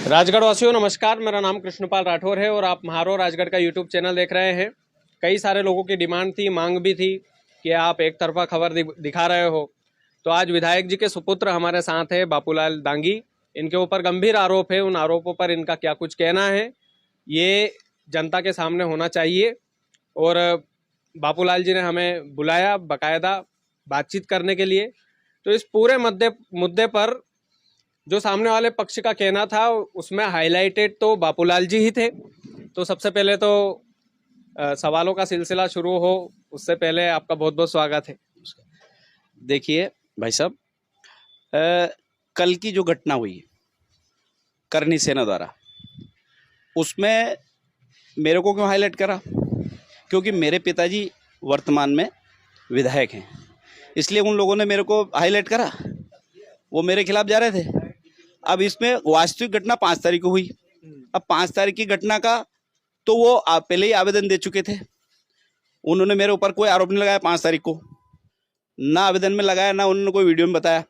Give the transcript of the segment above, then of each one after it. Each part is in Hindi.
राजगढ़ वासियों नमस्कार, मेरा नाम कृष्णपाल राठौर है और आप म्हारो राजगढ़ का यूट्यूब चैनल देख रहे हैं। कई सारे लोगों की डिमांड थी, मांग भी थी कि आप एक तरफा खबर दिखा रहे हो। तो आज विधायक जी के सुपुत्र हमारे साथ है बापूलाल दांगी। इनके ऊपर गंभीर आरोप है, उन आरोपों पर इनका क्या कुछ कहना है ये जनता के सामने होना चाहिए। और बापूलाल जी ने हमें बुलाया बाकायदा बातचीत करने के लिए। तो इस पूरे मुद्दे पर जो सामने वाले पक्ष का कहना था उसमें हाईलाइटेड तो बापूलाल जी ही थे। तो सबसे पहले तो सवालों का सिलसिला शुरू हो उससे पहले आपका बहुत बहुत स्वागत है। देखिए भाई साहब, कल की जो घटना हुई करनी सेना द्वारा, उसमें मेरे को क्यों हाईलाइट करा? क्योंकि मेरे पिताजी वर्तमान में विधायक हैं, इसलिए उन लोगों ने मेरे को हाईलाइट करा। वो मेरे खिलाफ जा रहे थे। अब इसमें वास्तविक घटना 5 तारीख को हुई। अब 5 तारीख की घटना का तो वो पहले ही आवेदन दे चुके थे। उन्होंने मेरे ऊपर कोई आरोप नहीं लगाया 5 तारीख को, ना आवेदन में लगाया, ना उन्होंने कोई वीडियो में बताया।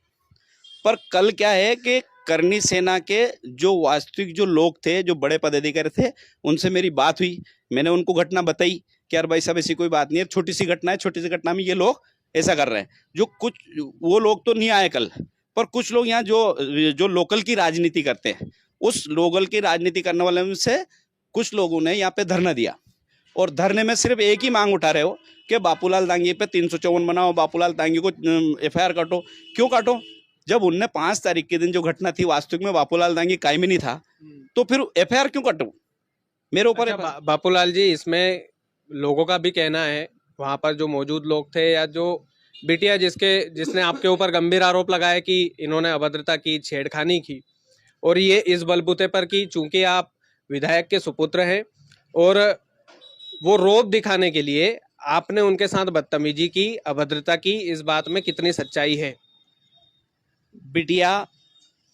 पर कल क्या है कि करनी सेना के जो वास्तविक जो लोग थे, जो बड़े पदाधिकारी थे, उनसे मेरी बात हुई। मैंने उनको घटना बताई कि यार भाई साहब ऐसी कोई बात नहीं है, छोटी सी घटना है, छोटी सी घटना में ये लोग ऐसा कर रहे हैं। जो कुछ वो लोग तो नहीं आए कल, पर कुछ लोग यहाँ जो लोकल की राजनीति करते हैं, उस लोकल की राजनीति करने वाले में से कुछ लोगों ने यहाँ पे धरना दिया। और धरने में सिर्फ एक ही मांग उठा रहे हो कि बापूलाल दांगी पे 354 बनाओ, बापूलाल दांगी को FIR काटो। क्यों काटो? जब उनने 5 तारीख के दिन जो घटना थी, वास्तविक में बापूलाल दांगी कायमी नहीं था, तो फिर FIR क्यों काटो मेरे ऊपर? अच्छा, बापूलाल जी, इसमें लोगों का भी कहना है, वहां पर जो मौजूद लोग थे या जो बिटिया जिसने आपके ऊपर गंभीर आरोप लगाया कि इन्होंने अभद्रता की, छेड़खानी की, और ये इस बलबूते पर कि चूंकि आप विधायक के सुपुत्र हैं और वो रोब दिखाने के लिए आपने उनके साथ बदतमीजी की, अभद्रता की, इस बात में कितनी सच्चाई है? बिटिया,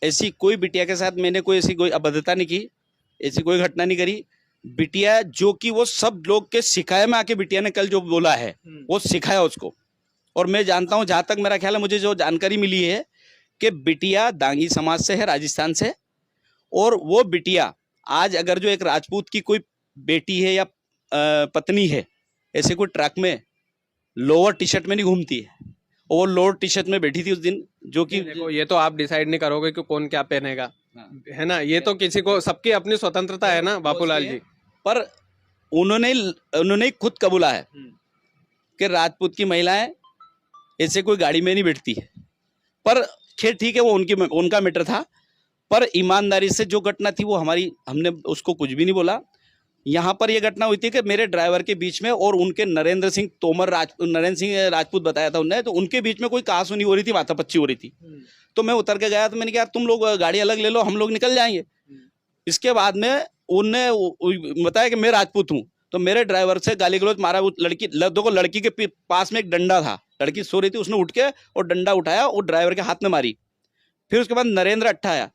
ऐसी कोई बिटिया के साथ मैंने कोई ऐसी कोई अभद्रता नहीं की, ऐसी कोई घटना नहीं करी। बिटिया जो कि वो सब लोग के सिखाए में आके बिटिया ने कल जो बोला है वो सिखाया उसको। और मैं जानता हूं, जहां तक मेरा ख्याल है, मुझे जो जानकारी मिली है कि बिटिया दांगी समाज से है, राजस्थान से। और वो बिटिया आज अगर जो एक राजपूत की कोई बेटी है या पत्नी है, ऐसे कोई ट्रक में लोअर टी शर्ट में नहीं घूमती है। और वो लोअर टी शर्ट में बैठी थी उस दिन, जो कि देखो, ये तो आप डिसाइड नहीं करोगे कि कौन क्या पहनेगा, है ना? ये तो किसी को, सबकी अपनी स्वतंत्रता है ना बापूलाल जी। पर उन्होंने खुद कबूला है कि राजपूत की महिलाएं ऐसे कोई गाड़ी में नहीं बैठती है। पर खैर ठीक है, वो उनका मैटर था। पर ईमानदारी से जो घटना थी वो हमने उसको कुछ भी नहीं बोला। यहाँ पर यह घटना हुई थी कि मेरे ड्राइवर के बीच में और उनके नरेंद्र सिंह राजपूत बताया था उनने, तो उनके बीच में कोई कहासुनी हो रही थी, माथापच्ची हो रही थी। तो मैं उतर के गया, तो मैंने कहा तुम लोग गाड़ी अलग ले लो, हम लोग निकल जाएंगे। इसके बाद में उनने बताया कि मैं राजपूत हूँ, तो मेरे ड्राइवर से गाली गलौज मारा। वो लड़की के पास में एक डंडा था, लड़की सो रही थी, उसने उठ के और डंडा उठाया और ड्राइवर के हाथ में मारी। फिर उसके बाद नरेंद्र अट्ठा आया,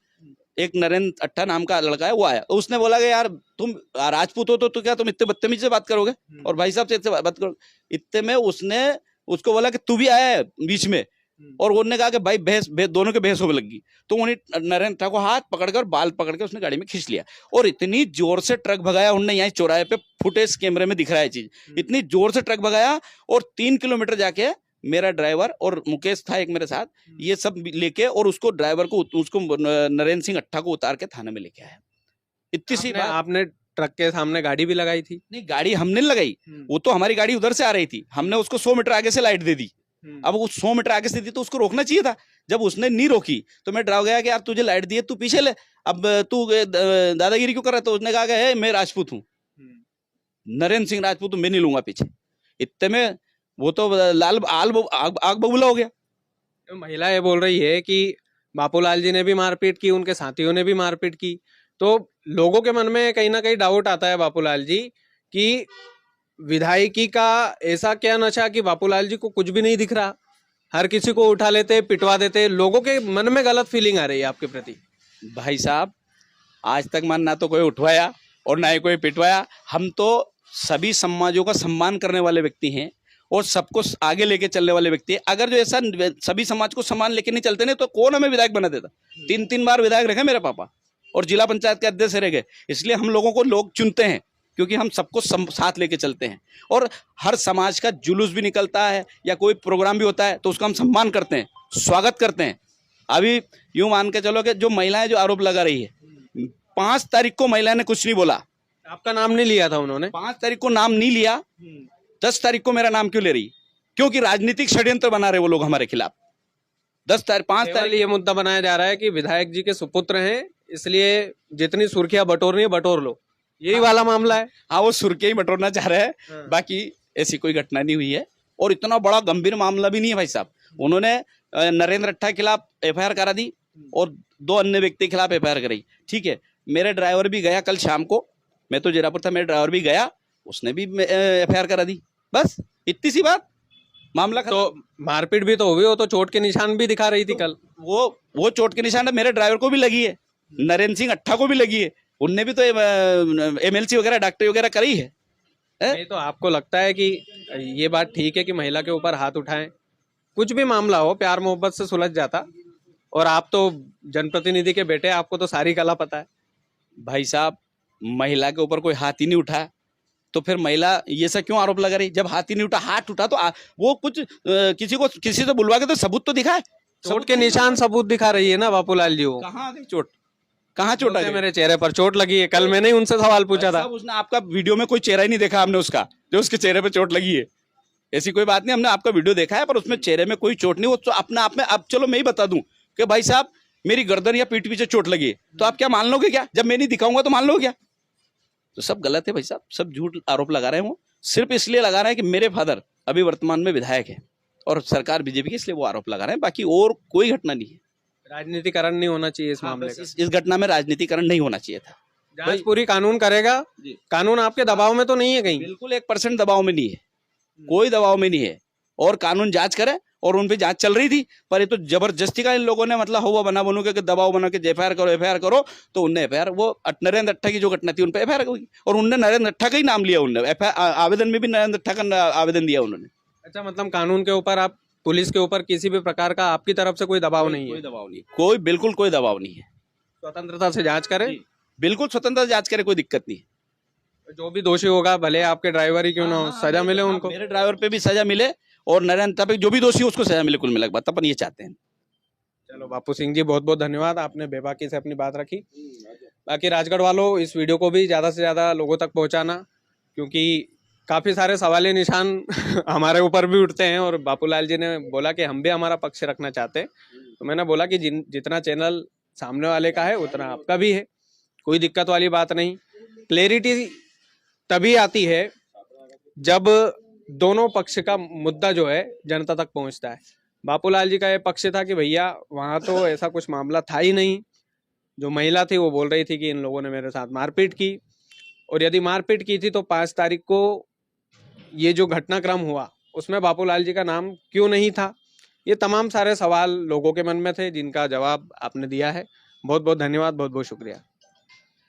एक नरेंद्र अट्ठा नाम का लड़का है, वो आया। तो उसने बोला कि यार तुम राजपूत हो तो क्या तुम इतने बदतमीजी से बात करोगे और भाई साहब से इतने बात करो? इतने में उसने उसको बोला कि तू भी आया है बीच में। और उन्होंने कहा कि भाई बहस दोनों के बहस होने लगी। तो उन्हें नरेंद्र को हाथ पकड़कर, बाल पकड़ के उसने गाड़ी में खींच लिया और इतनी जोर से ट्रक भगाया उन्होंने। यहाँ चौराहे पे फुटेज कैमरे में दिख रहा है चीज, इतनी जोर से ट्रक भगाया और 3 किलोमीटर जाके मेरा ड्राइवर और मुकेश था एक मेरे साथ, ये सब लेके और उसको ड्राइवर को, उसको नरेंद्र सिंह अट्ठा को उतार के थाने में लेके आया। इतनी सी बात। आपने ट्रक के सामने गाड़ी भी लगाई थी? नहीं, गाड़ी हमने लगाई, वो तो हमारी गाड़ी उधर से आ रही थी, हमने उसको 100 मीटर आगे से लाइट दे दी। अब वो 100 मीटर आगे से दी तो उसको रोकना चाहिए था। जब उसने नहीं रोकी तो मैं डरा गया कि यार तुझे लाइट दी है, तू पीछे ले, अब तू दादागिरी क्यों कर रहा है? तो उसने कहा कि मैं राजपूत हूँ, नरेंद्र सिंह राजपूत, मैं नहीं लूंगा पीछे। इतने में वो तो आग बबूला हो गया। तो महिला ये बोल रही है कि बापूलाल जी ने भी मारपीट की, उनके साथियों ने भी मारपीट की। तो लोगों के मन में कहीं ना कहीं डाउट आता है बापूलाल जी कि विधायकी का ऐसा क्या नशा कि बापूलाल जी को कुछ भी नहीं दिख रहा, हर किसी को उठा लेते, पिटवा देते। लोगों के मन में गलत फीलिंग आ रही है आपके प्रति। भाई साहब, आज तक मन ना तो कोई उठवाया और ना ही कोई पिटवाया। हम तो सभी समाजों का सम्मान करने वाले व्यक्ति हैं और सबको आगे लेके चलने वाले व्यक्ति हैं। अगर जो ऐसा सभी समाज को सम्मान लेके नहीं चलते नहीं तो कौन हमें विधायक बना देता? 3 बार विधायक रखे मेरे पापा, और जिला पंचायत के अध्यक्ष रह गए। इसलिए हम लोगों को लोग चुनते हैं, क्योंकि हम सबको साथ लेके चलते हैं। और हर समाज का जुलूस भी निकलता है या कोई प्रोग्राम भी होता है तो उसका हम सम्मान करते हैं, स्वागत करते हैं। अभी यूं मान के चलो कि जो महिलाएं जो आरोप लगा रही है, 5 तारीख को महिला ने कुछ नहीं बोला, आपका नाम नहीं लिया था उन्होंने? 5 तारीख को नाम नहीं लिया, 10 तारीख को मेरा नाम क्यों ले रही? क्योंकि राजनीतिक षड्यंत्र बना रहे वो लोग हमारे खिलाफ। 5 तारीख ये मुद्दा बनाया जा रहा है कि विधायक जी के सुपुत्र हैं, इसलिए जितनी सुर्खियां बटोरनी है बटोर लो, यही वाला मामला है। हाँ, वो सुर्खियां ही बटोरना चाह रहे हैं। हाँ। बाकी ऐसी कोई घटना नहीं हुई है और इतना बड़ा गंभीर मामला भी नहीं है भाई साहब। उन्होंने नरेंद्र अट्ठा के खिलाफ FIR करा दी और 2 अन्य व्यक्ति के खिलाफ FIR कराई। ठीक है, मेरे ड्राइवर भी गया कल शाम को, मैं तो जीरापुर था, मेरा ड्राइवर भी गया, उसने भी FIR करा दी। बस इतनी सी बात, मामला खत्म। तो मारपीट भी तो हुई, हो तो चोट के निशान भी दिखा रही थी कल। वो चोट के निशान मेरे ड्राइवर को भी लगी है, नरेंद्र सिंह अट्ठा को भी लगी है, उनने भी तो MLC वगैरह डॉक्टरी वगैरह करी है। नहीं तो आपको लगता है कि ये बात ठीक है कि महिला के ऊपर हाथ उठाएं? कुछ भी मामला हो प्यार मोहब्बत से सुलझ जाता, और आप तो जनप्रतिनिधि के बेटे, आपको तो सारी कला पता है। भाई साहब, महिला के ऊपर कोई हाथ ही नहीं उठाया तो फिर महिला ये सब क्यों आरोप लगा रही? जब हाथ ही नहीं उठा, हाथ उठा तो वो कुछ किसी से बुलवा के तो सबूत तो दिखाए। चोट के निशान सबूत दिखा रही है ना बापूलाल जी। वो कहाँ चोट, कहाँ चोट है? मेरे चेहरे पर चोट लगी है, कल मैंने उनसे सवाल पूछा था। उसने आपका वीडियो में कोई चेहरा ही नहीं देखा हमने उसका, जो उसके चेहरे पे चोट लगी है। ऐसी कोई बात नहीं, हमने आपका वीडियो देखा है पर उसमें चेहरे में कोई चोट नहीं। वो तो अपने आप में, अब चलो मैं ही बता दूं कि भाई साहब मेरी गर्दन या पीठ पीछे चोट लगी है, तो आप क्या मान लोगे क्या? जब मैं नहीं दिखाऊंगा तो मान लोगे क्या? तो सब गलत है भाई साहब, सब झूठ आरोप लगा रहे हैं। वो सिर्फ इसलिए लगा रहे हैं कि मेरे फादर अभी वर्तमान में विधायक है और सरकार बीजेपी की, इसलिए वो आरोप लगा रहे हैं। बाकी और कोई घटना नहीं है। राजनीतिकरण नहीं होना चाहिए इस मामले का। इस घटना में राजनीतिकरण नहीं होना चाहिए था। जांच पूरी कानून करेगा। कानून आपके दबाव में तो नहीं है कहीं? बिल्कुल 1% दबाव में नहीं है, कोई दबाव में नहीं है। और कानून जांच करे, और उन पे जांच चल रही थी, पर ये तो जबरदस्ती का इन लोगों ने मतलब हुआ बना बनू के दबाव बना के FIR करो, तो उनने FIR, वो नरेंद्र अट्ठा की जो घटना थी उन पे FIR हुई, और उनने नरेंद्र अट्ठा का ही नाम लिया। उनने आवेदन में भी नरेंद्र अट्ठा का आवेदन दिया उन्होंने। अच्छा, मतलब कानून के ऊपर, आप पुलिस के ऊपर किसी भी प्रकार का आपकी तरफ से कोई दबाव नहीं है? कोई दबाव नहीं, कोई बिल्कुल कोई दबाव नहीं है। स्वतंत्रता से जांच करें, बिल्कुल स्वतंत्रता जांच करे, कोई दिक्कत नहीं है। जो भी दोषी होगा, भले आपके ड्राइवर ही क्यों ना हो, सजा मिले उनको। मेरे ड्राइवर पे भी सजा मिले और नरेंद्र पे जो भी दोषी हो उसको सजा मिले, कुल मिला के बात अपन ये चाहते हैं। चलो बापू सिंह जी, बहुत बहुत धन्यवाद, आपने बेबाकी से अपनी बात रखी। बाकी राजगढ़ वालों, इस वीडियो को भी ज़्यादा से ज़्यादा लोगों तक पहुंचाना, क्योंकि काफ़ी सारे सवालिया निशान हमारे ऊपर भी उठते हैं। और बापूलाल जी ने बोला कि हम भी हमारा पक्ष रखना चाहते हैं, तो मैंने बोला कि जितना चैनल सामने वाले का है उतना आपका भी है, कोई दिक्कत वाली बात नहीं। क्लैरिटी तभी आती है जब दोनों पक्ष का मुद्दा जो है जनता तक पहुंचता है। बापूलाल जी का ये पक्ष था कि भैया वहाँ तो ऐसा कुछ मामला था ही नहीं। जो महिला थी वो बोल रही थी कि इन लोगों ने मेरे साथ मारपीट की, और यदि मारपीट की थी तो 5 तारीख को ये जो घटनाक्रम हुआ उसमें बापूलाल जी का नाम क्यों नहीं था। ये तमाम सारे सवाल लोगों के मन में थे, जिनका जवाब आपने दिया है। बहुत बहुत धन्यवाद, बहुत बहुत शुक्रिया।